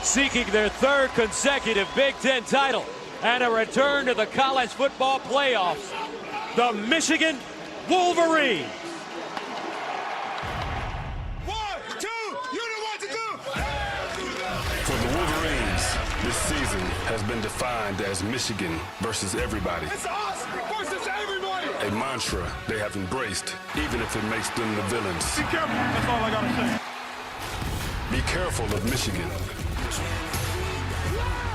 seeking their third consecutive Big Ten title and a return to the college football playoffs, the Michigan Wolverines. 1, 2, you know what to do! For the Wolverines, this season has been defined as Michigan versus everybody. It's us versus everybody! A mantra they have embraced, even if it makes them the villains. Be careful, that's all I gotta say. Be careful of Michigan.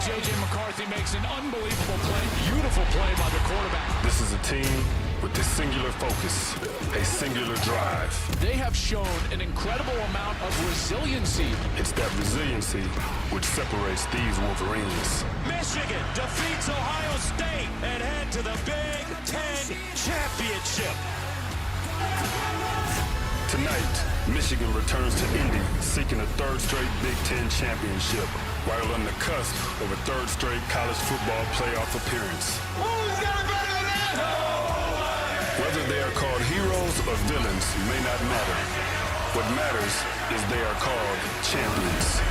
J.J. McCarthy makes an unbelievable play. Beautiful play by the quarterback. This is a team with a singular focus, a singular drive. They have shown an incredible amount of resiliency. It's that resiliency which separates these Wolverines. Michigan defeats Ohio State and head to the Big Ten Championship. Tonight, Michigan returns to Indy, seeking a third straight Big Ten championship, while on the cusp of a third straight college football playoff appearance. Who's got it better than that? Whether they are called heroes or villains may not matter. What matters is they are called champions.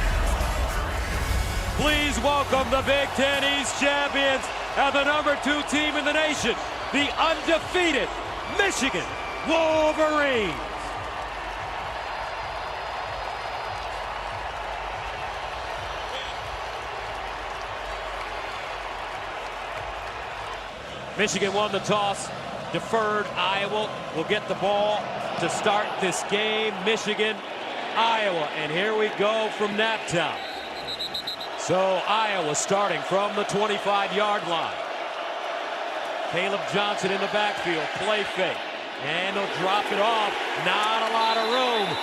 Please welcome the Big Ten East champions and the #2 team in the nation, the undefeated Michigan Wolverines. Michigan won the toss, deferred. Iowa will get the ball to start this game. Michigan, Iowa, and here we go from Naptown. So Iowa starting from the 25-yard line. Caleb Johnson in the backfield, play fake, and they'll drop it off. Not a lot of room.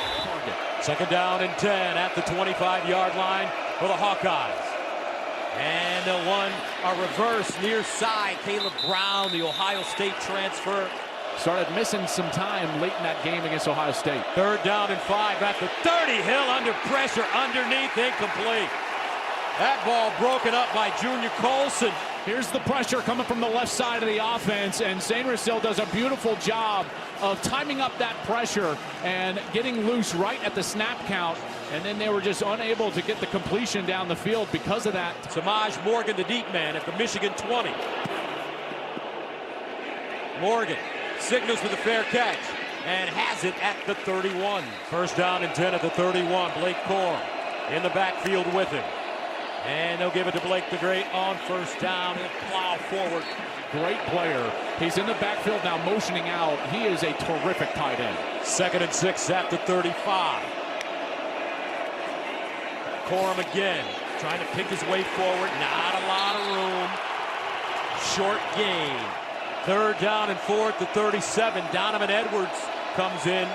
Second down and 10 at the 25-yard line for the Hawkeyes. And they'll run a reverse near side. Caleb Brown, the Ohio State transfer. Started missing some time late in that game against Ohio State. Third down and 5 at the 30. Hill under pressure, underneath, incomplete. That ball broken up by Junior Colson. Here's the pressure coming from the left side of the offense, and Sainristil still does a beautiful job of timing up that pressure and getting loose right at the snap count, and then they were just unable to get the completion down the field because of that. Samaj Morgan, the deep man at the Michigan 20. Morgan signals with a fair catch and has it at the 31. First down and 10 at the 31. Blake Corum in the backfield with him. And they'll give it to Blake the Great on first down. He'll plow forward. Great player. He's in the backfield now motioning out. He is a terrific tight end. Second and 6 at the 35. Corum again, trying to pick his way forward. Not a lot of room. Short gain. Third down and 4 at the 37. Donovan Edwards comes in.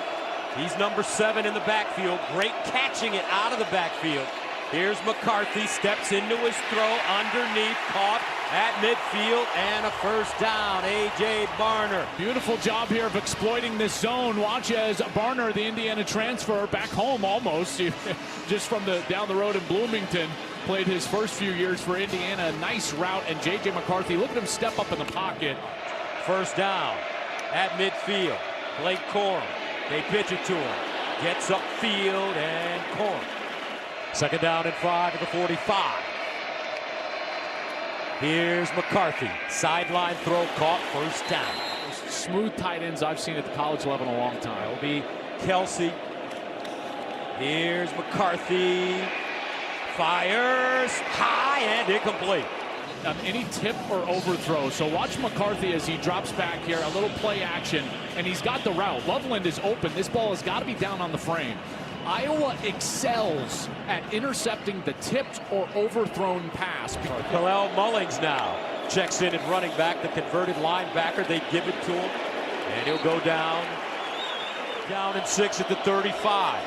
He's number 7 in the backfield. Great catching it out of the backfield. Here's McCarthy, steps into his throw, underneath, caught at midfield, and a first down. A.J. Barner. Beautiful job here of exploiting this zone. Watch as Barner, the Indiana transfer, back home almost, just from down the road in Bloomington, played his first few years for Indiana. Nice route, and J.J. McCarthy, look at him step up in the pocket. First down at midfield. Blake Corum, they pitch it to him. Gets upfield, and Corum. Second down and 5 at the 45. Here's McCarthy. Sideline throw caught, first down. Smooth tight ends I've seen at the college level in a long time. It'll be Kelsey. Here's McCarthy. Fires high and incomplete. Any tip or overthrow. So watch McCarthy as he drops back here. A little play action, and he's got the route. Loveland is open. This ball has got to be down on the frame. Iowa excels at intercepting the tipped or overthrown pass. Kalel Mullings now checks in at running back, the converted linebacker. They give it to him, and he'll go down. Down and 6 at the 35.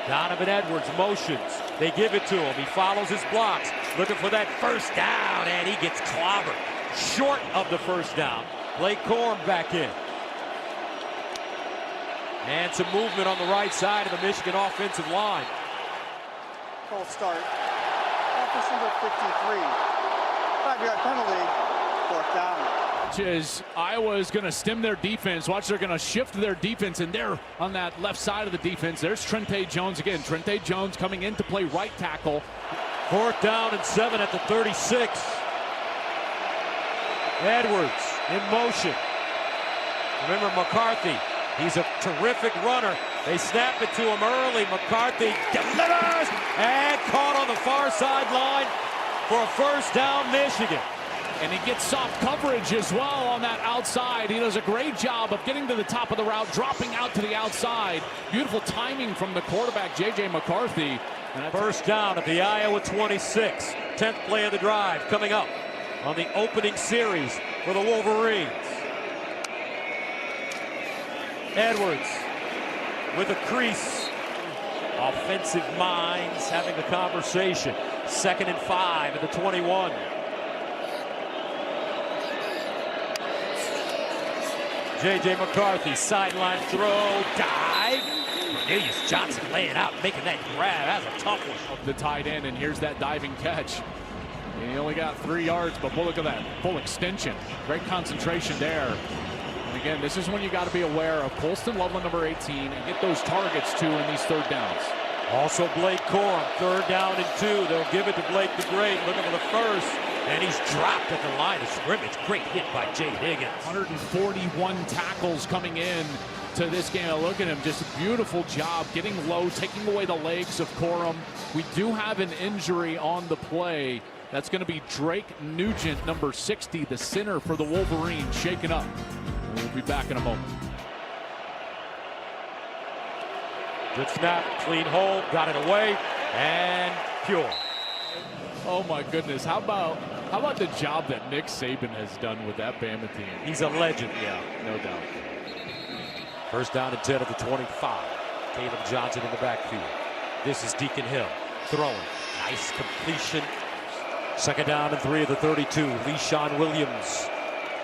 Donovan Edwards motions. They give it to him. He follows his blocks, looking for that first down, and he gets clobbered. Short of the first down. Blake Corum back in. And some movement on the right side of the Michigan offensive line. Full start. Offense number 53. 5-yard penalty. Fourth down. Is Iowa is going to stem their defense. Watch, they're going to shift their defense, and they're on that left side of the defense. There's Trente Jones again. Trente Jones coming in to play right tackle. 4th down and 7 at the 36. Edwards in motion. Remember McCarthy, he's a terrific runner. They snap it to him early. McCarthy delivers and caught on the far sideline for a 1st down, Michigan. And he gets soft coverage as well on that outside. He does a great job of getting to the top of the route, dropping out to the outside. Beautiful timing from the quarterback, J.J. McCarthy. And 1st down at the Iowa 26. 10th play of the drive coming up on the opening series for the Wolverines. Edwards with a crease. Offensive minds having a conversation. 2nd and 5 at the 21. J.J. McCarthy, sideline throw, dive. Cornelius Johnson laying out, making that grab. That's a tough one. The tight end, and here's that diving catch. And he only got 3 yards, but look at that full extension. Great concentration there. And again, this is when you got to be aware of Colston Loveland, number 18, and get those targets too in these 3rd downs. Also Blake Corum, 3rd down and 2. They'll give it to Blake the Great, looking for the 1st. And he's dropped at the line of scrimmage. Great hit by Jay Higgins. 141 tackles coming in to this game. Look at him, just a beautiful job getting low, taking away the legs of Corum. We do have an injury on the play. That's going to be Drake Nugent, number 60, the center for the Wolverines, shaken up. We'll be back in a moment. Good snap, clean hold, got it away, and pure. Oh my goodness, how about the job that Nick Saban has done with that Bama team? He's a legend. Yeah, no doubt. 1st down and 10 at the 25. Caleb Johnson in the backfield. This is Deacon Hill throwing. Nice completion. 2nd down and 3 at the 32. LeSean Williams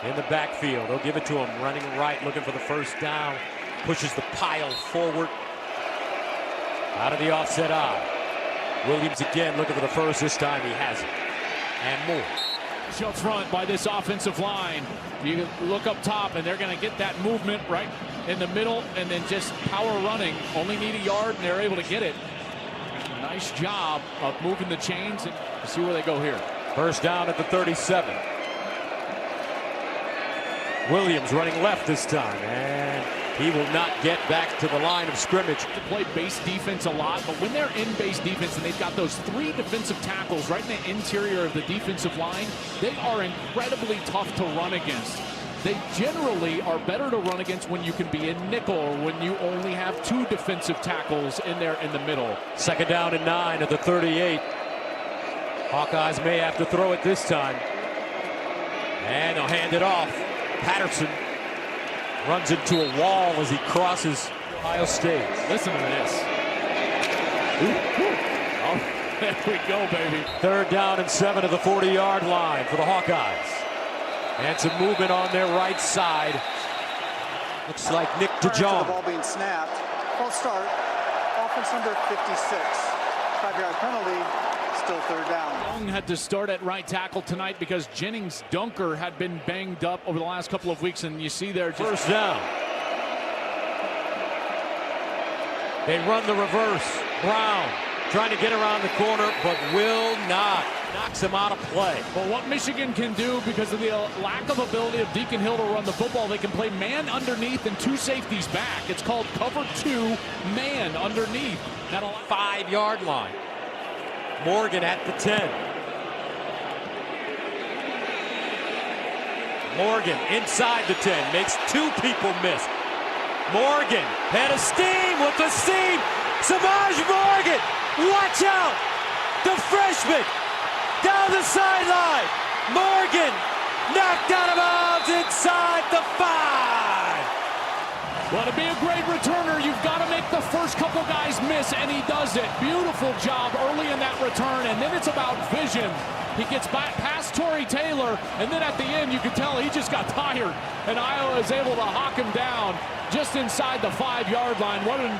in the backfield. They'll give it to him. Running right, looking for the 1st down. Pushes the pile forward. Out of the offset eye. Williams again looking for the 1st. This time he has it. And more. Up front by this offensive line. You look up top, and they're going to get that movement right in the middle, and then just power running. Only need a yard, and they're able to get it. Nice job of moving the chains, and see where they go here. 1st down at the 37. Williams running left this time, and he will not get back to the line of scrimmage. To play base defense a lot, but when they're in base defense and they've got those 3 defensive tackles right in the interior of the defensive line, they are incredibly tough to run against. They generally are better to run against when you can be in nickel or when you only have 2 defensive tackles in there in the middle. 2nd down and 9 at the 38. Hawkeyes may have to throw it this time. And they'll hand it off. Patterson runs into a wall as he crosses Ohio State. Listen to this. Oh, there we go, baby. 3rd down and 7 at the 40-yard line for the Hawkeyes. And some movement on their right side. Looks like Nick DeJong. The ball being snapped. False start. Offense number 56. 5-yard penalty. Still 3rd down. Young had to start at right tackle tonight because Jennings Dunker had been banged up over the last couple of weeks, and you see there just 1st down. They run the reverse. Brown trying to get around the corner, but will not. Knocks him out of play. But what Michigan can do, because of the lack of ability of Deacon Hill to run the football, they can play man underneath and 2 safeties back. It's called cover 2 man underneath. That'll 5-yard line. Morgan at the 10. Morgan inside the 10. Makes 2 people miss. Morgan, head of steam with the seam. Samaj Morgan, watch out. The freshman down the sideline. Morgan knocked out of bounds inside the 5. Well, to be a great returner, you've got to make the first couple guys miss, and he does it. Beautiful job early in that return, and then it's about vision. He gets back past Torrey Taylor, and then at the end, you can tell he just got tired, and Iowa is able to hawk him down just inside the 5-yard line. What an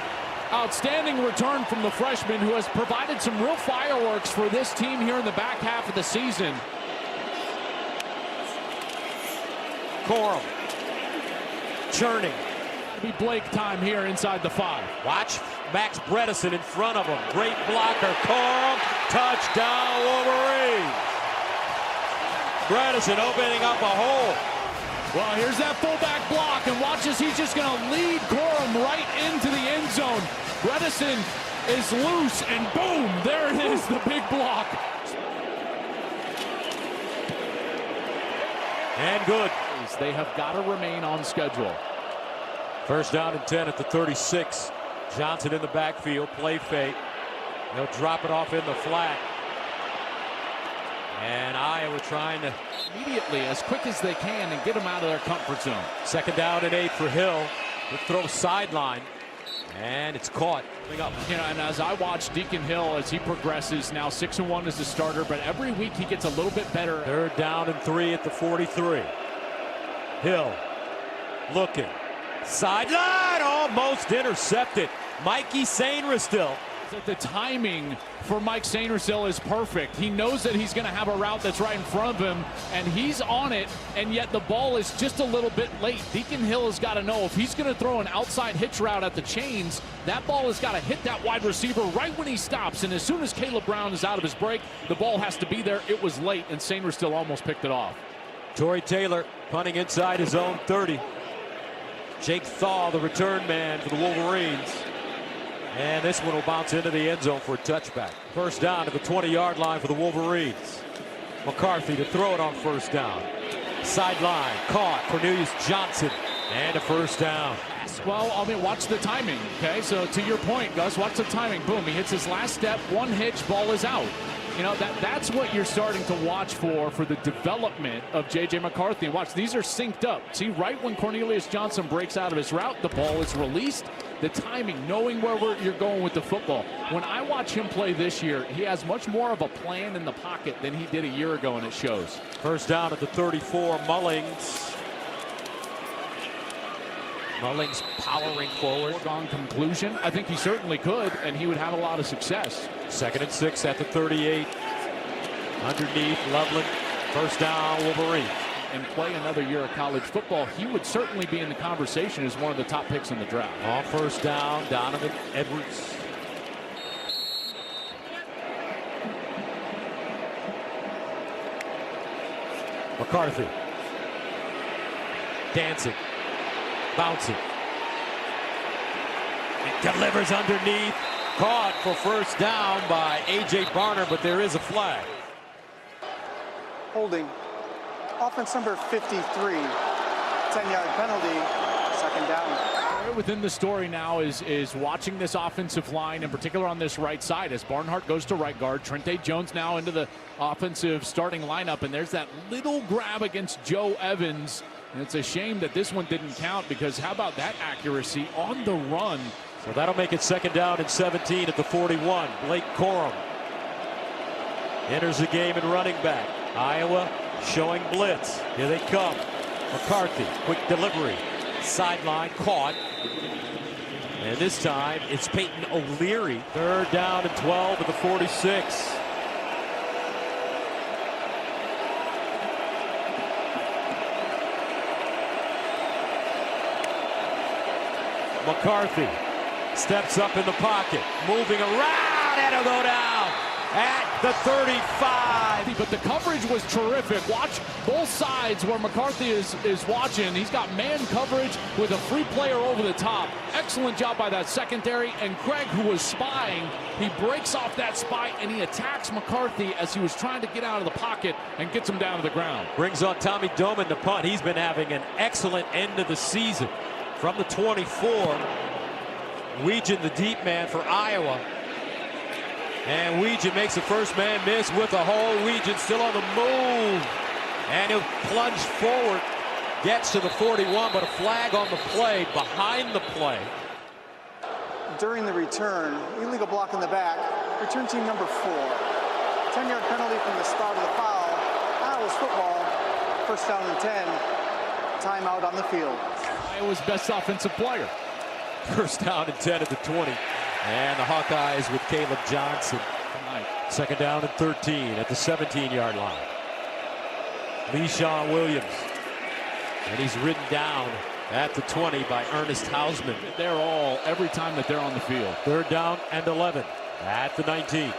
outstanding return from the freshman, who has provided some real fireworks for this team here in the back half of the season. Corum. Churning. Be Blake time here inside the 5. Watch Max Bredesen in front of him. Great blocker. Corum. Touchdown, Wolverines. Bredesen opening up a hole. Well, here's that fullback block, and watch as he's just going to lead Corum right into the end zone. Bredesen is loose, and boom, there it is, the big block. And good. They have got to remain on schedule. First down and 10 at the 36. Johnson in the backfield, play fake. They'll drop it off in the flat. And Iowa trying to Immediately, as quick as they can, and get them out of their comfort zone. second down and 8 for Hill. The throw sideline. And it's caught. You know, and as I watch Deacon Hill as he progresses, now 6-1 as a starter, but every week he gets a little bit better. Third down and 3 at the 43. Hill looking. Sideline, almost intercepted. Mikey Sainristil. The timing for Mike Sainristil is perfect. He knows that he's going to have a route that's right in front of him, and he's on it, and yet the ball is just a little bit late. Deacon Hill has got to know if he's going to throw an outside hitch route at the chains, that ball has got to hit that wide receiver right when he stops, and as soon as Caleb Brown is out of his break, the ball has to be there. It was late, and Sainristil almost picked it off. Torrey Taylor punting inside his own 30. Jake Thaw, the return man for the Wolverines. And this one will bounce into the end zone for a touchback. First down to the 20-yard line for the Wolverines. McCarthy to throw it on first down. Sideline, caught. Cornelius Johnson. And a first down. Well, I mean, watch the timing, okay? So to your point, Gus, watch the timing. Boom, he hits his last step, one hitch, ball is out. You know, that's what you're starting to watch for the development of J.J. McCarthy. And watch, these are synced up. See, right when Cornelius Johnson breaks out of his route, the ball is released. The timing, knowing where you're going with the football. When I watch him play this year, he has much more of a plan in the pocket than he did a year ago, and it shows. First down at the 34, Mullings. Mullings powering forward. Foregone conclusion. I think he certainly could, and he would have a lot of success. Second and 6 at the 38. Underneath, Loveland. First down, Wolverines. And play another year of college football, he would certainly be in the conversation as one of the top picks in the draft. On first down, Donovan Edwards. McCarthy. Dancing. Bouncing. It delivers underneath. Caught for first down by A.J. Barner, but there is a flag. Holding. Offense number 53. 10-yard penalty. Second down. Within the story now is watching this offensive line, in particular on this right side, as Barnhart goes to right guard. Trente Jones now into the offensive starting lineup, and there's that little grab against Joe Evans. And it's a shame that this one didn't count, because how about that accuracy on the run? So that'll make it second down and 17 at the 41. Blake Corum enters the game at running back. Iowa showing blitz. Here they come. McCarthy, quick delivery. Sideline caught. And this time it's Peyton O'Leary. Third down and 12 at the 46. McCarthy steps up in the pocket, moving around, and it'll go down at the 35. But the coverage was terrific. Watch both sides where McCarthy is watching. He's got man coverage with a free player over the top. Excellent job by that secondary. And Craig, who was spying, he breaks off that spy and he attacks McCarthy as he was trying to get out of the pocket and gets him down to the ground. Brings on Tommy Doman to punt. He's been having an excellent end of the season. From the 24, Weegan, the deep man for Iowa. And Weegan makes the first man miss with a hole. Weegan still on the move. And he'll plunge forward. Gets to the 41, but a flag on the play, behind the play. During the return, illegal block in the back. Return team number 4. 10-yard penalty from the start of the foul. Iowa's football. First down and 10. Timeout on the field. Iowa's best offensive player. First down and 10 at the 20. And the Hawkeyes with Caleb Johnson. Second down and 13 at the 17-yard line. LeSean Williams. And he's ridden down at the 20 by Ernest Hausman. They're all, every time that they're on the field. 3rd down and 11 at the 19.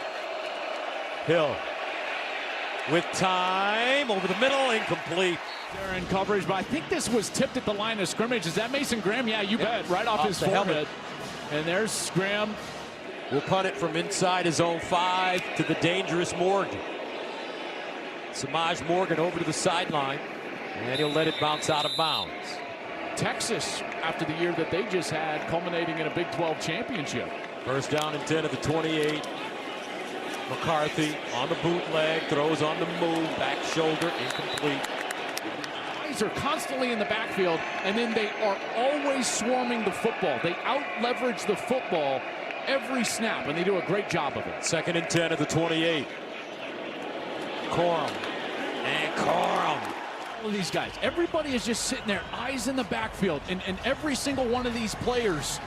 Hill with time over the middle, incomplete. They're in coverage, but I think this was tipped at the line of scrimmage. Is that Mason Graham? Yeah, you bet. Right off his forehead. Helmet. And there's Graham. Will punt it from inside his own 5 to the dangerous Morgan. Samaj Morgan over to the sideline, and he'll let it bounce out of bounds. Texas, after the year that they just had, culminating in a Big 12 championship. 1st down and 10 at the 28. McCarthy on the bootleg, throws on the move, back shoulder, incomplete. Guys are constantly in the backfield, and then they are always swarming the football. They out-leverage the football every snap, and they do a great job of it. 2nd and 10 at the 28. Corum. And Corum. All of these guys, everybody is just sitting there, eyes in the backfield, and every single one of these players,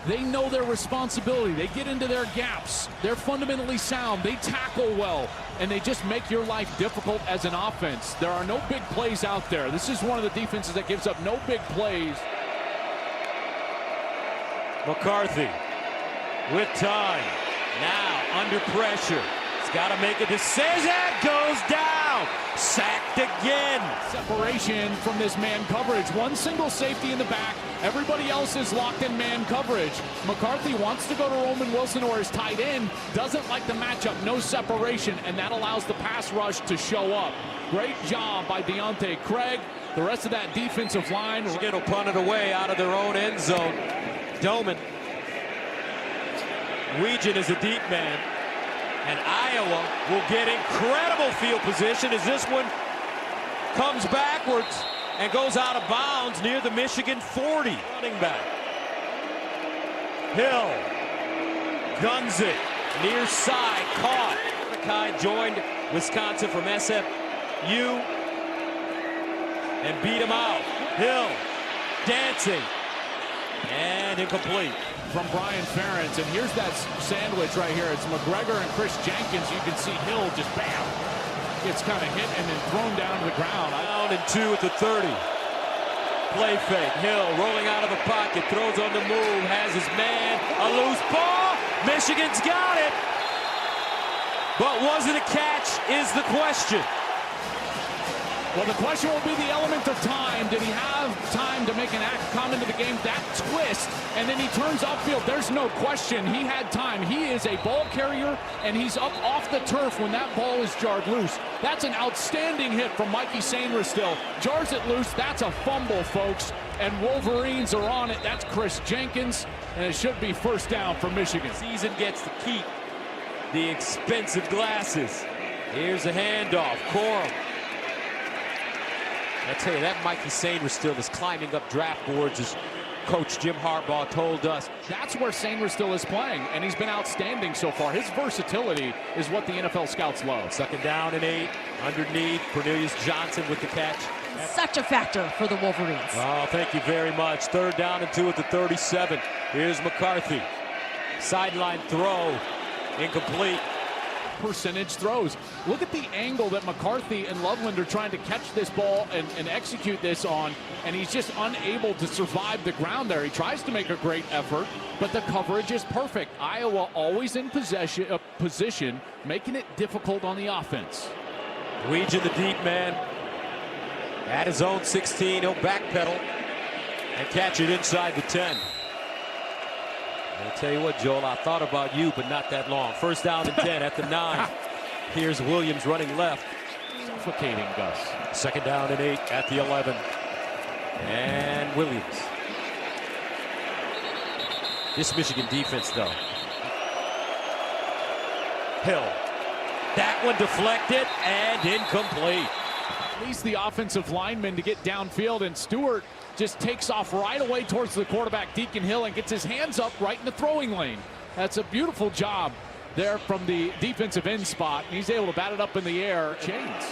they know their responsibility. They get into their gaps. They're fundamentally sound. They tackle well, and they just make your life difficult as an offense. There are no big plays out there. This is one of the defenses that gives up no big plays. McCarthy with time. Now under pressure. He's got to make a decision. Goes down. Sacked again. Separation from this man coverage. One single safety in the back. Everybody else is locked in man coverage. McCarthy wants to go to Roman Wilson or his tight end. Doesn't like the matchup. No separation. And that allows the pass rush to show up. Great job by Deontay Craig. The rest of that defensive line. Michigan will punt it away out of their own end zone. Doman. Weegan is a deep man. And Iowa will get incredible field position as this one comes backwards and goes out of bounds near the Michigan 40. Running back. Hill guns it near side, caught. Mordecai joined Wisconsin from SFU and beat him out. Hill dancing and incomplete. From Brian Ferentz, and here's that sandwich right here. It's McGregor and Chris Jenkins. You can see Hill just bam, gets kind of hit and then thrown down to the ground. Down and 2 at the 30. Play fake. Hill rolling out of the pocket, throws on the move, has his man, a loose ball. Michigan's got it, but was it a catch is the question. Well, the question will be the element of time. Did he have time to make an act, come into the game, that twist, and then he turns upfield? There's no question he had time. He is a ball carrier, and he's up off the turf when that ball is jarred loose. That's an outstanding hit from Mikey Sainristil. Jars it loose. That's a fumble, folks. And Wolverines are on it. That's Chris Jenkins, and it should be 1st down for Michigan. Season gets to keep the expensive glasses. Here's a handoff. Corum. I tell you, that Mikey Sainristil is climbing up draft boards, as Coach Jim Harbaugh told us. That's where Sainristil is playing, and he's been outstanding so far. His versatility is what the NFL scouts love. 2nd down and 8. Underneath, Cornelius Johnson with the catch. Such a factor for the Wolverines. Oh, thank you very much. 3rd down and 2 at the 37. Here's McCarthy. Sideline throw. Incomplete. Percentage throws. Look at the angle that McCarthy and Loveland are trying to catch this ball and execute this on, and he's just unable to survive the ground there. He tries to make a great effort, but the coverage is perfect. Iowa always in position, making it difficult on the offense. Weegan, the deep man, at his own 16. He'll backpedal and catch it inside the 10. I'll tell you what, Joel, I thought about you, but not that long. 1st down and 10 at the 9. Here's Williams running left. Suffocating, Gus. 2nd down and 8 at the 11. And Williams. This Michigan defense, though. Hill. That one deflected and incomplete. At least the offensive lineman to get downfield, and Stewart just takes off right away towards the quarterback, Deacon Hill, and gets his hands up right in the throwing lane. That's a beautiful job there from the defensive end spot. He's able to bat it up in the air. Chains.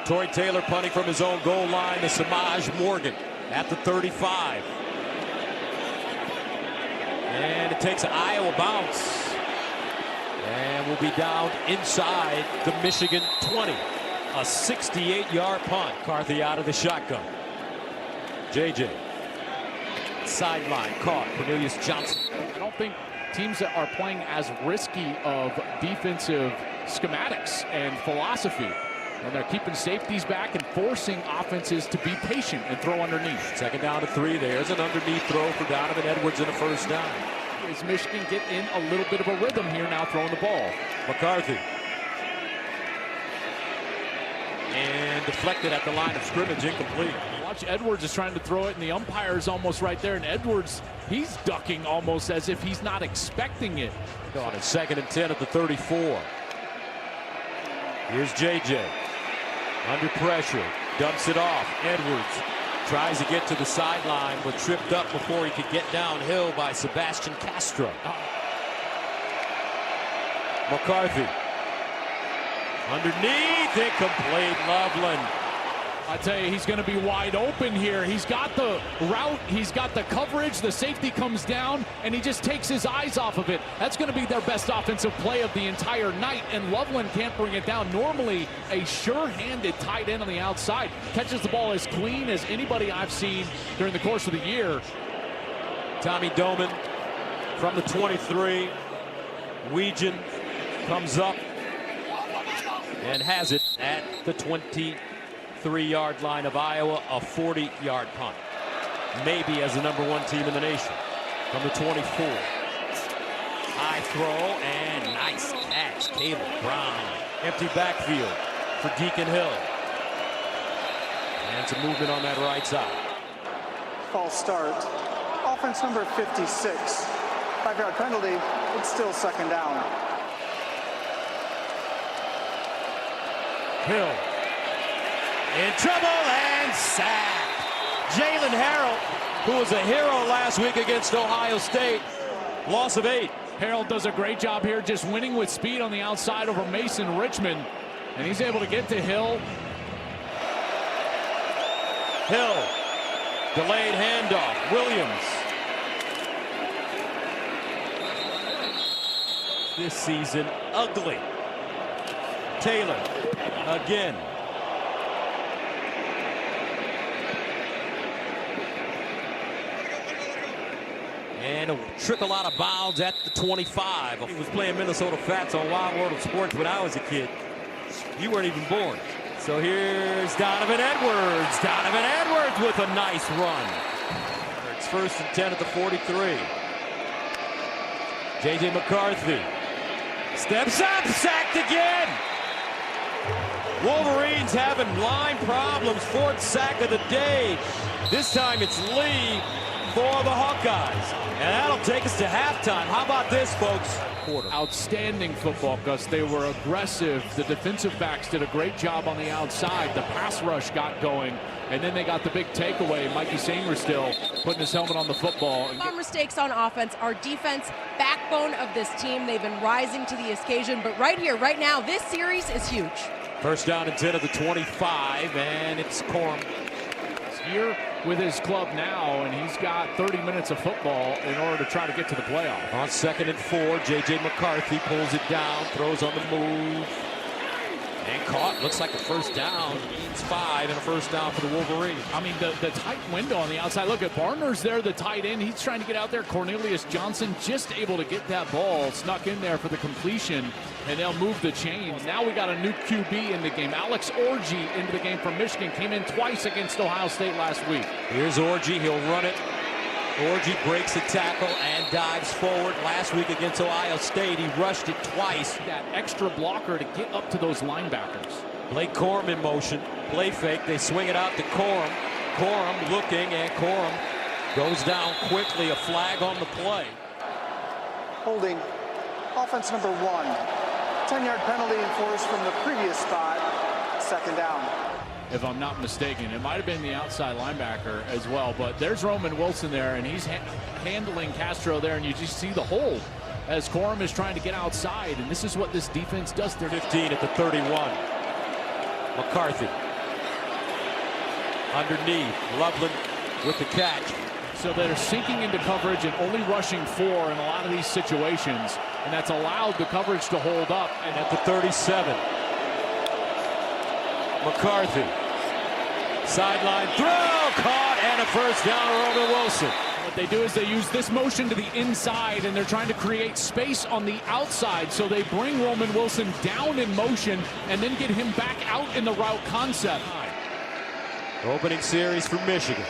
Torrey Taylor punting from his own goal line to Samaj Morgan at the 35. And it takes an Iowa bounce. And will be down inside the Michigan 20. A 68-yard punt. McCarthy out of the shotgun. JJ. Sideline caught. Cornelius Johnson. I don't think teams that are playing as risky of defensive schematics and philosophy. And they're keeping safeties back and forcing offenses to be patient and throw underneath. Second down to 3. There's an underneath throw for Donovan Edwards and a first down. As Michigan get in a little bit of a rhythm here now throwing the ball. McCarthy. And deflected at the line of scrimmage, incomplete. Watch, Edwards is trying to throw it, and the umpire's almost right there. And Edwards, he's ducking almost as if he's not expecting it. On a 2nd and 10 at the 34. Here's JJ. Under pressure. Dumps it off. Edwards tries to get to the sideline, but tripped up before he could get downhill by Sebastian Castro. McCarthy. Underneath, incomplete. Loveland. I tell you, he's going to be wide open here. He's got the route, he's got the coverage, the safety comes down, and he just takes his eyes off of it. That's going to be their best offensive play of the entire night, and Loveland can't bring it down. Normally, a sure-handed tight end on the outside catches the ball as clean as anybody I've seen during the course of the year. Tommy Doman from the 23. Weegan comes up and has it at the 23-yard line of Iowa, a 40-yard punt. Maybe as the #1 team in the nation. From the 24. High throw and nice catch. Caleb Brown. Empty backfield for Deacon Hill. And some movement on that right side. False start. Offense number 56. 5-yard penalty. It's still 2nd down. Hill in trouble and sacked. Jalen Harrell, who was a hero last week against Ohio State. Loss of 8. Harold does a great job here, just winning with speed on the outside over Mason Richmond. And he's able to get to Hill. Hill, delayed handoff. Williams. This season, ugly. Taylor, again. And a trickle out of bounds at the 25. He was playing Minnesota Fats on Wild World of Sports when I was a kid. You weren't even born. So here's Donovan Edwards. Donovan Edwards with a nice run. It's 1st and 10 at the 43. J.J. McCarthy steps up, sacked again. Wolverines having line problems. 4th sack of the day. This time it's Lee for the Hawkeyes. And that'll take us to halftime. How about this, folks? Outstanding football, Gus. They were aggressive. The defensive backs did a great job on the outside. The pass rush got going. And then they got the big takeaway. Mikey Sanger still putting his helmet on the football. Our mistakes on offense, our defense, backbone of this team. They've been rising to the occasion. But right here, right now, this series is huge. 1st down and 10 at the 25, and it's Corum. He's here with his club now, and he's got 30 minutes of football in order to try to get to the playoff. On 2nd and 4, J.J. McCarthy pulls it down, throws on the move. And caught. Looks like a 1st down. Means 5 and a 1st down for the Wolverines. I mean, the tight window on the outside. Look at Barner's there, the tight end. He's trying to get out there. Cornelius Johnson just able to get that ball snuck in there for the completion, and they'll move the chains. Now we got a new QB in the game. Alex Orji into the game from Michigan. Came in twice against Ohio State last week. Here's Orji. He'll run it. Orji breaks a tackle and dives forward. Last week against Ohio State, he rushed it twice. That extra blocker to get up to those linebackers. Blake Corum in motion. Play fake. They swing it out to Corum. Corum looking, and Corum goes down quickly. A flag on the play. Holding. Offense number 1. 10-yard penalty enforced from the previous spot. 2nd down. If I'm not mistaken, it might have been the outside linebacker as well, but there's Roman Wilson there, and he's handling Castro there, and you just see the hold as Corum is trying to get outside, and this is what this defense does. They're 15 at the 31. McCarthy. Underneath. Loveland with the catch. So they're sinking into coverage and only rushing 4 in a lot of these situations, and that's allowed the coverage to hold up. And at the 37. McCarthy. Sideline throw, caught and a first down, Roman Wilson. What they do is they use this motion to the inside, and they're trying to create space on the outside. So they bring Roman Wilson down in motion and then get him back out in the route concept. Opening series for Michigan.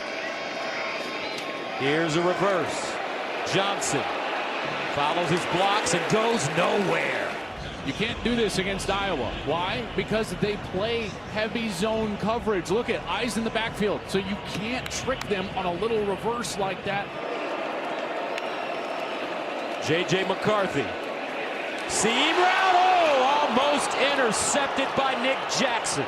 Here's a reverse. Johnson follows his blocks and goes nowhere. You can't do this against Iowa. Why? Because they play heavy zone coverage. Look at eyes in the backfield. So you can't trick them on a little reverse like that. J.J. McCarthy. Seam route. Oh, almost intercepted by Nick Jackson.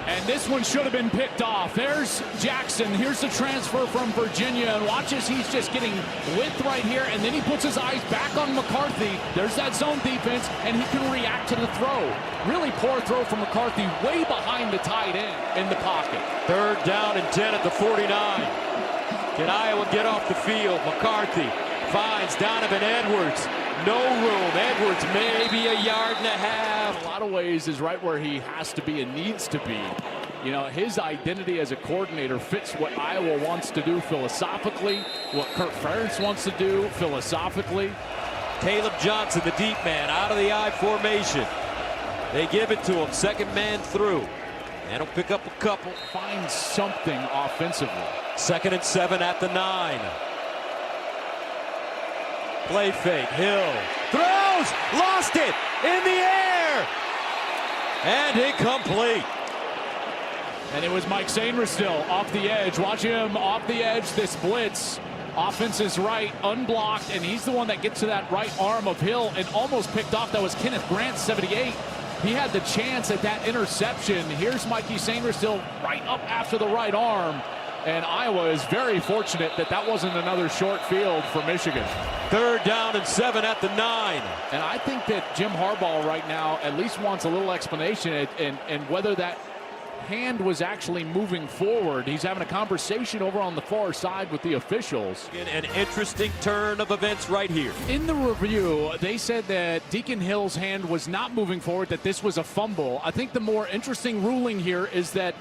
And this one should have been picked off. There's Jackson. Here's the transfer from Virginia. And watch as he's just getting width right here. And then he puts his eyes back on McCarthy. There's that zone defense. And he can react to the throw. Really poor throw from McCarthy. Way behind the tight end in the pocket. Third down and 10 at the 49. Can Iowa get off the field? McCarthy finds Donovan Edwards. No room. Edwards maybe a yard and a half. In a lot of ways is right where he has to be and needs to be. You know, his identity as a coordinator fits what Iowa wants to do philosophically, what Kirk Ferentz wants to do philosophically. Caleb Johnson, the deep man, out of the I formation. They give it to him. Second man through. And he'll pick up a couple. Find something offensively. 2nd and 7 at the 9. Play fake. Hill throws. Lost it in the air. And incomplete. And it was Mike Sainristil off the edge. Watch him off the edge. This blitz. Offense is right, unblocked, and he's the one that gets to that right arm of Hill and almost picked off. That was Kenneth Grant, 78. He had the chance at that interception. Here's Mikey Sainristil right up after the right arm. And Iowa is very fortunate that that wasn't another short field for Michigan. 3rd down and 7 at the 9. And I think that Jim Harbaugh right now at least wants a little explanation and whether that hand was actually moving forward. He's having a conversation over on the far side with the officials. An interesting turn of events right here. In the review, they said that Deacon Hill's hand was not moving forward, that this was a fumble. I think the more interesting ruling here is that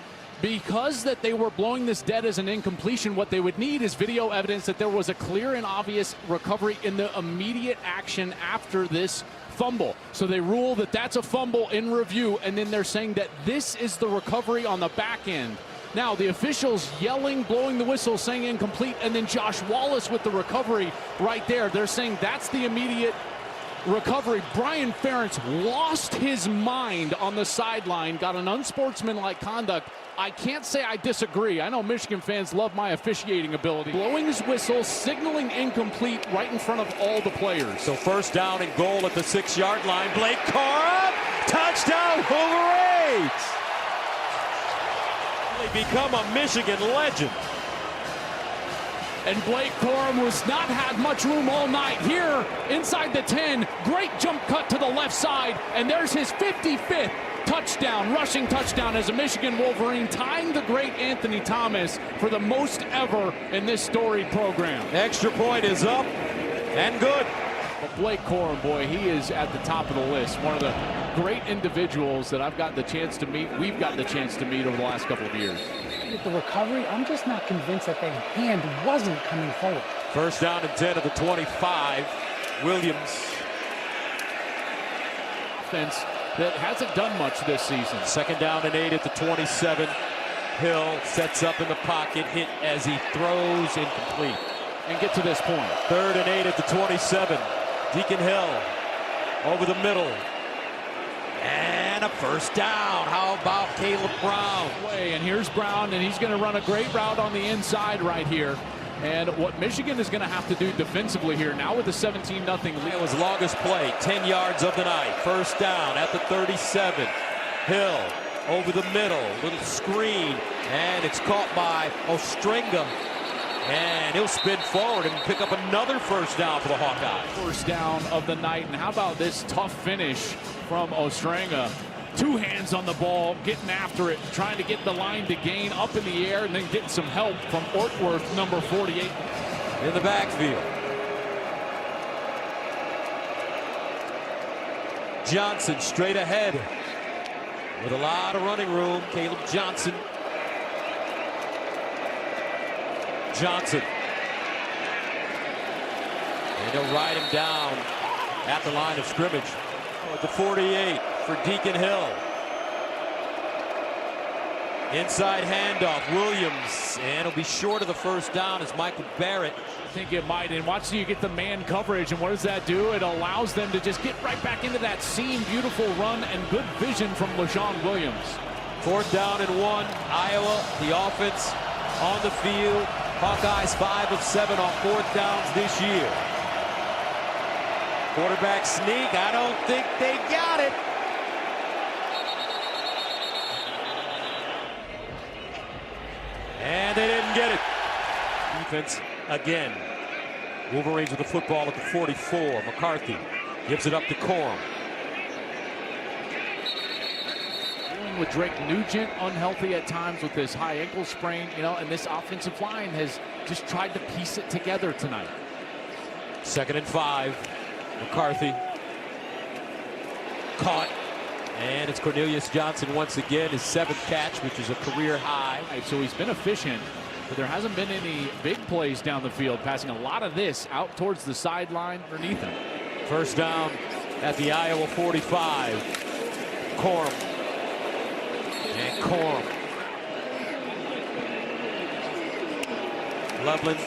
because that they were blowing this dead as an incompletion, what they would need is video evidence that there was a clear and obvious recovery in the immediate action after this fumble. So they rule that that's a fumble in review, and then they're saying that this is the recovery on the back end. Now, the officials yelling, blowing the whistle, saying incomplete, and then Josh Wallace with the recovery right there. They're saying that's the immediate recovery. Brian Ferentz lost his mind on the sideline, got an unsportsmanlike conduct. I can't say I disagree. I know Michigan fans love my officiating ability. Blowing his whistle, signaling incomplete right in front of all the players. So 1st down and goal at the 6-yard line. Blake Corum, touchdown Wolverines! They become a Michigan legend. And Blake Corum was not had much room all night. Here, inside the 10, great jump cut to the left side, and there's his 55th touchdown, rushing touchdown as a Michigan Wolverine, tying the great Anthony Thomas for the most ever in this storied program. Extra point is up and good. But Blake Corum, boy, he is at the top of the list. One of the great individuals that I've gotten the chance to meet, we've gotten the chance to meet over the last couple of years. With the recovery, I'm just not convinced that that hand wasn't coming forward. 1st down and 10 at the 25. Williams. Offense that hasn't done much this season. 2nd down and 8 at the 27. Hill sets up in the pocket, hit as he throws, incomplete. And get to this point. 3rd and 8 at the 27. Deacon Hill over the middle. And a 1st down. How about Caleb Brown? And here's Brown, and he's going to run a great route on the inside right here. And what Michigan is going to have to do defensively here now with the 17-0 lead. It was longest play, 10 yards of the night. 1st down at the 37. Hill over the middle, little screen, and it's caught by Ostrenga. And he'll spin forward and pick up another 1st down for the Hawkeyes. 1st down of the night, and how about this tough finish from Ostrenga? 2 hands on the ball, getting after it, trying to get the line to gain up in the air, and then getting some help from Ortworth, number 48. In the backfield. Johnson straight ahead with a lot of running room. Caleb Johnson. Johnson. And they'll ride him down at the line of scrimmage. At the 48 for Deacon Hill. Inside handoff, Williams, and it'll be short of the first down as Michael Barrett. I think it might, and watch you get the man coverage, and what does that do? It allows them to just get right back into that seam. Beautiful run and good vision from LaShawn Williams. 4th down and 1. Iowa, the offense on the field. Hawkeyes 5 of 7 on 4th downs this year. Quarterback sneak, I don't think they got it. And they didn't get it. Defense again. Wolverines with the football at the 44. McCarthy gives it up to Corum. Dealing with Drake Nugent, unhealthy at times with this high ankle sprain, and this offensive line has just tried to piece it together tonight. 2nd and 5. McCarthy caught. And it's Cornelius Johnson once again, his 7th catch, which is a career high. Right, so he's been efficient, but there hasn't been any big plays down the field, passing a lot of this out towards the sideline underneath him. 1st down at the Iowa 45. Corum. And Corum. Loveland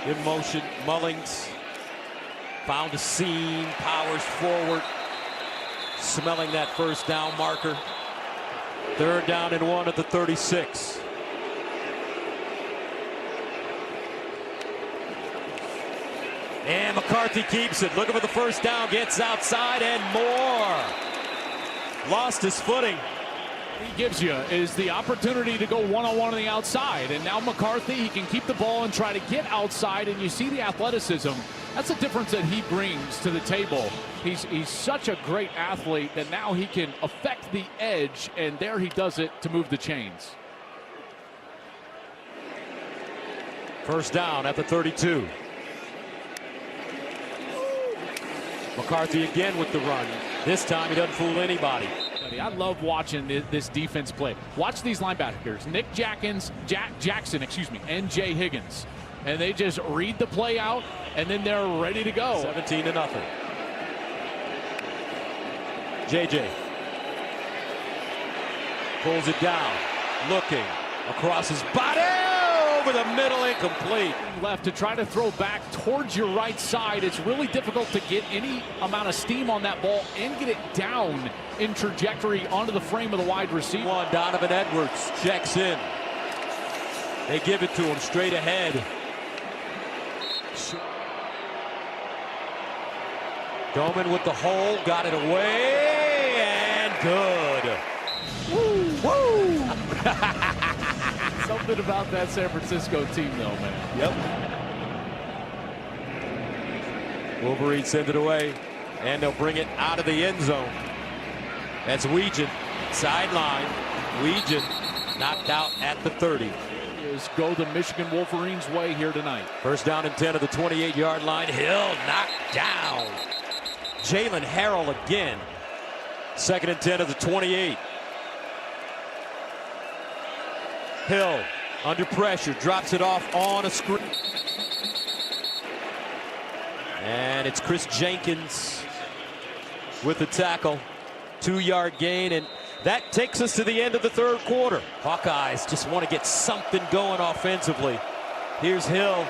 in motion. Mullings found a seam, powers forward. Smelling that 1st down marker. 3rd down and 1 at the 36. And McCarthy keeps it. Looking for the 1st down. Gets outside and more. Lost his footing. He gives you is the opportunity to go one-on-one on the outside. And now McCarthy, he can keep the ball and try to get outside. And you see the athleticism. That's the difference that he brings to the table. He's such a great athlete that now he can affect the edge, and there he does it to move the chains. 1st down at the 32. McCarthy again with the run. This time he doesn't fool anybody. I love watching this defense play. Watch these linebackers, Nick Jackson, and Jay Higgins. And they just read the play out, and then they're ready to go. 17-0. JJ pulls it down, looking across his body, over the middle, incomplete. Left to try to throw back towards your right side. It's really difficult to get any amount of steam on that ball and get it down in trajectory onto the frame of the wide receiver. Donovan Edwards checks in. They give it to him straight ahead. Doman with the hole, got it away, and good. Woo! Woo! Something about that San Francisco team, though, man. Yep. Wolverines send it away, and they'll bring it out of the end zone. That's Weegan, sideline. Weegan knocked out at the 30. Go the Michigan Wolverines way here tonight. 1st down and 10 of the 28-yard line. Hill knocked down. Jalen Harrell again. 2nd and 10 of the 28. Hill under pressure, drops it off on a screen. And it's Chris Jenkins with the tackle. 2-yard gain, and that takes us to the end of the 3rd quarter. Hawkeyes just want to get something going offensively. Here's Hill.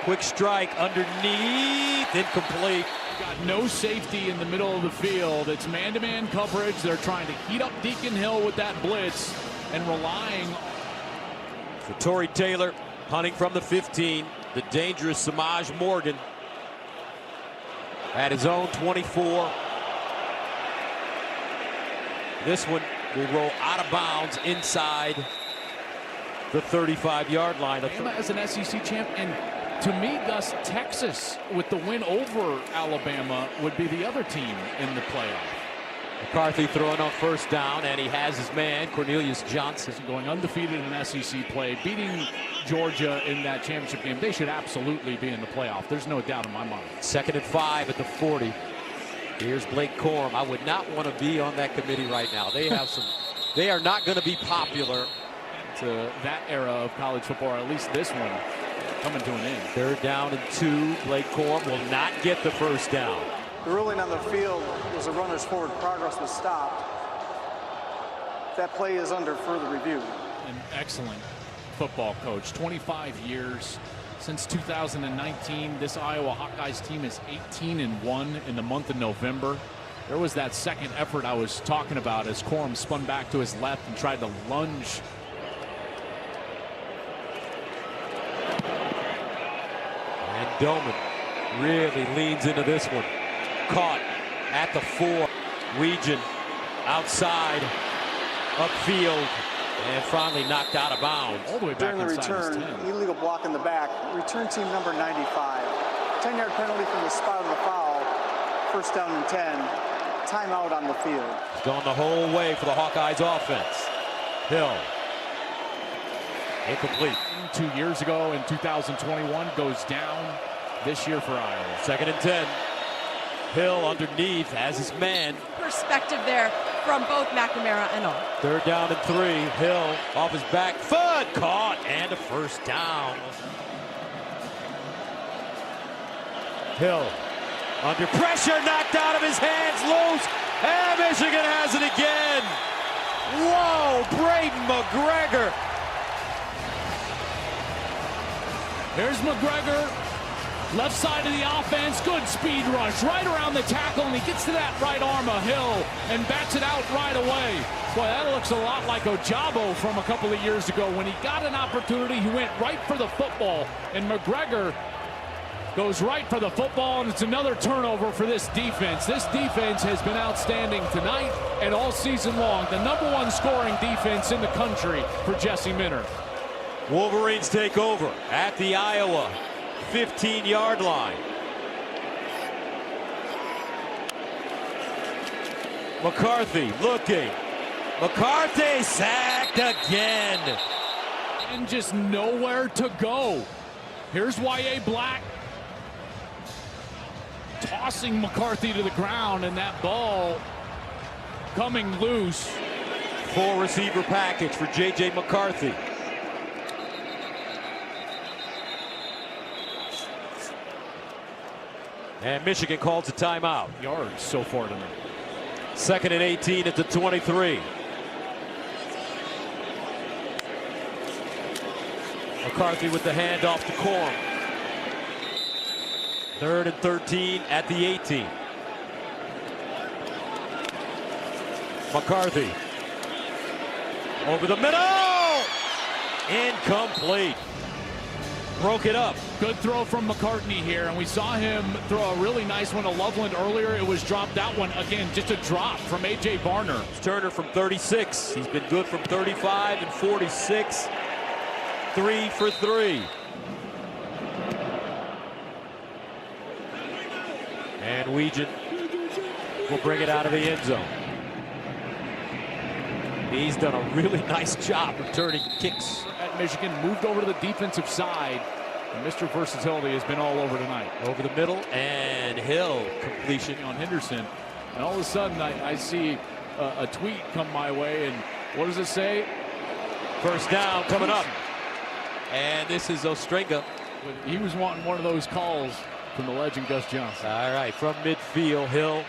Quick strike underneath, incomplete. Got no safety in the middle of the field. It's man-to-man coverage. They're trying to heat up Deacon Hill with that blitz and relying. For Torrey Taylor, hunting from the 15. The dangerous Samaj Morgan at his own 24. This one will roll out of bounds inside the 35-yard line. Alabama as an SEC champ, and to me, thus Texas with the win over Alabama would be the other team in the playoff. McCarthy throwing on 1st down, and he has his man, Cornelius Johnson. Going undefeated in SEC play, beating Georgia in that championship game. They should absolutely be in the playoff. There's no doubt in my mind. 2nd and 5 at the 40. Here's Blake Corum. I would not want to be on that committee right now. They have some. They are not going to be popular. To that era of college football, or at least this one. coming to an end. 3rd down and 2. Blake Corum will not get the first down. The ruling on the field was a runner's forward progress was stopped. That play is under further review. An excellent football coach. 25 years. Since 2019, this Iowa Hawkeyes team is 18-1 in the month of November. There was that second effort I was talking about as Corum spun back to his left and tried to lunge. And Doman really leans into this one. Caught at the 4. Weegan outside, upfield, and finally knocked out of bounds. All the way back During the inside return, his 10. illegal block in the back. Return team number 95. 10-yard penalty from the spot of the foul. 1st down and 10. Timeout on the field. He's gone the whole way for the Hawkeyes offense. Hill. Incomplete. 2 years ago in 2021 goes down this year for Iowa. 2nd and 10. Hill underneath as his man. Perspective there from both McNamara and all. 3rd down and 3. Hill off his back foot. Caught and a first down. Hill under pressure, knocked out of his hands, loose, and Michigan has it again. Whoa, Braden McGregor. Here's McGregor, left side of the offense, good speed rush, right around the tackle, and he gets to that right arm of Hill and bats it out right away. Boy, that looks a lot like Ojabo from a couple of years ago. When he got an opportunity, he went right for the football, and McGregor goes right for the football, and it's another turnover for this defense. This defense has been outstanding tonight and all season long. The #1 scoring defense in the country for Jesse Minter. Wolverines take over at the Iowa 15-yard line. McCarthy looking. McCarthy sacked again. And just nowhere to go. Here's Y.A. Black tossing McCarthy to the ground, and that ball coming loose. 4-receiver package for J.J. McCarthy. And Michigan calls a timeout. Yards so far tonight. 2nd and 18 at the 23. McCarthy with the handoff to Corum. 3rd and 13 at the 18. McCarthy over the middle. Incomplete. Broke it up. Good throw from McCartney here, and we saw him throw a really nice one to Loveland earlier. It was dropped. That one, again, just a drop from A.J. Barner. Turner from 36. He's been good from 35 and 46. 3 for 3. And Weegan will bring it out of the end zone. He's done a really nice job returning kicks. At Michigan, moved over to the defensive side. And Mr. Versatility has been all over tonight. Over the middle, and Hill completion On Henderson. And all of a sudden, I see a tweet come my way, and what does it say? First down coming up. And this is Ostringa. But he was wanting one of those calls from the legend Gus Johnson. All right, from midfield, Hill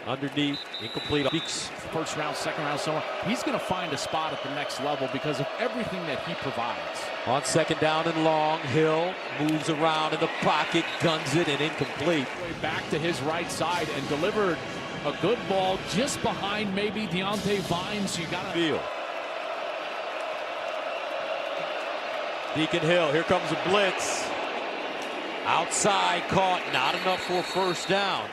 underneath, incomplete. Beaks. First round, second round, so on. He's going to find a spot at the next level because of everything that he provides. On 2nd down and long, Hill moves around in the pocket, guns it, and incomplete. Back to his right side and delivered a good ball just behind maybe Deontay Vines. You got to Field. Deacon Hill, here comes a blitz. Outside, caught, not enough for a first down.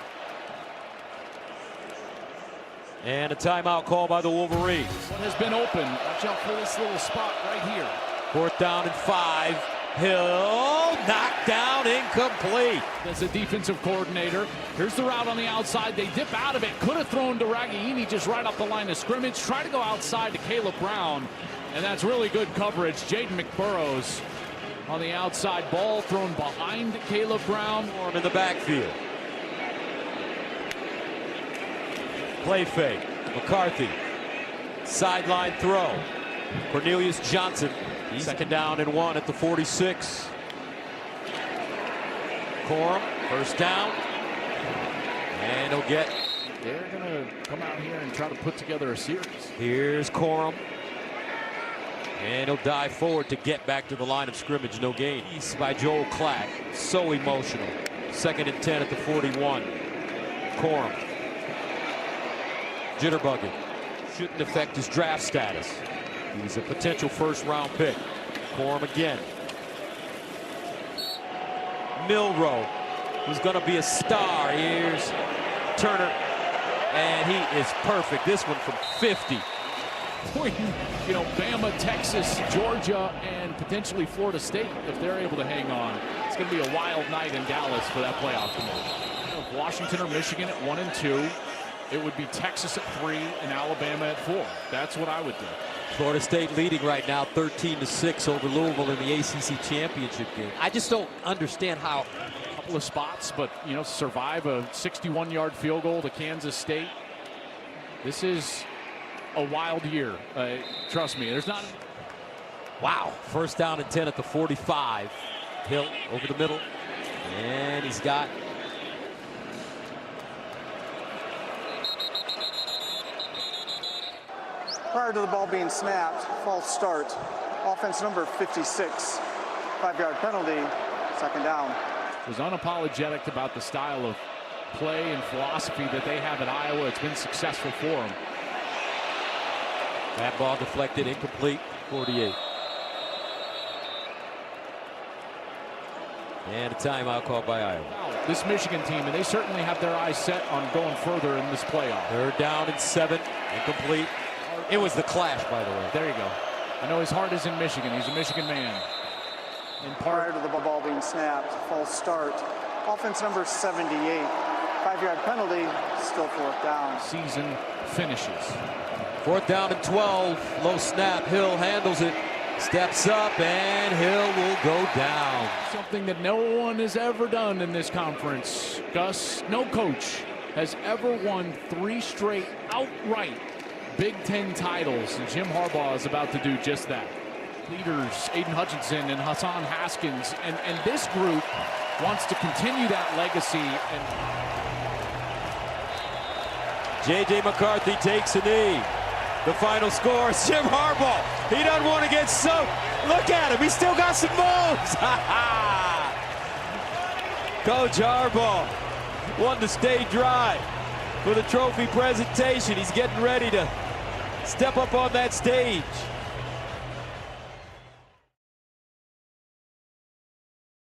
And a timeout call by the Wolverines. What has been open? Watch out for this little spot right here. 4th down and 5. Hill knocked down, incomplete. That's the defensive coordinator. Here's the route on the outside. They dip out of it. Could have thrown to Ragaini just right off the line of scrimmage. Try to go outside to Caleb Brown. And that's really good coverage. Jaden McBurrows on the outside. Ball thrown behind Caleb Brown. In the backfield. Play fake. McCarthy. Sideline throw. Cornelius Johnson. 2nd down and 1 at the 46. Corum, first down. And he'll get. They're going to come out here and try to put together a series. Here's Corum. And he'll dive forward to get back to the line of scrimmage. No gain. East by Joel Klatt. So emotional. 2nd and 10 at the 41. Corum. Jitterbugging. Shouldn't affect his draft status. He's a potential first-round pick. Corum again. Milroe, who's going to be a star. Here's Turner. And he is perfect. This one from 50. You know, Bama, Texas, Georgia, and potentially Florida State, if they're able to hang on. It's going to be a wild night in Dallas for that playoff game. If Washington or Michigan at 1 and 2, it would be Texas at 3 and Alabama at 4. That's what I would do. Florida State leading right now 13-6 over Louisville in the ACC championship game. I just don't understand how. A couple of spots, but, you know, survive a 61-yard field goal to Kansas State. This is a wild year. Trust me, there's not. Wow. First down and 10 at the 45. Hill over the middle. And he's got. Prior to the ball being snapped, false start. Offense number 56. 5-yard penalty, 2nd down. Was unapologetic about the style of play and philosophy that they have at Iowa. It's been successful for them. That ball deflected, incomplete, 48. And a timeout called by Iowa. This Michigan team, and they certainly have their eyes set on going further in this playoff. 3rd down and 7, incomplete. It was the clash, by the way. There you go. I know his heart is in Michigan. He's a Michigan man. And prior to the ball being snapped, false start. Offense number 78. 5-yard penalty, still 4th down. Season finishes. 4th down and 12. Low snap. Hill handles it. Steps up, and Hill will go down. Something that no one has ever done in this conference. Gus, no coach has ever won 3 straight outright Big Ten titles, and Jim Harbaugh is about to do just that. Leaders Aiden Hutchinson and Hassan Haskins, and this group wants to continue that legacy. And J.J. McCarthy takes a knee. The final score is Jim Harbaugh. He doesn't want to get soaked. Look at him. He's still got some moves. Coach Harbaugh wanted to stay dry for the trophy presentation. He's getting ready to step up on that stage.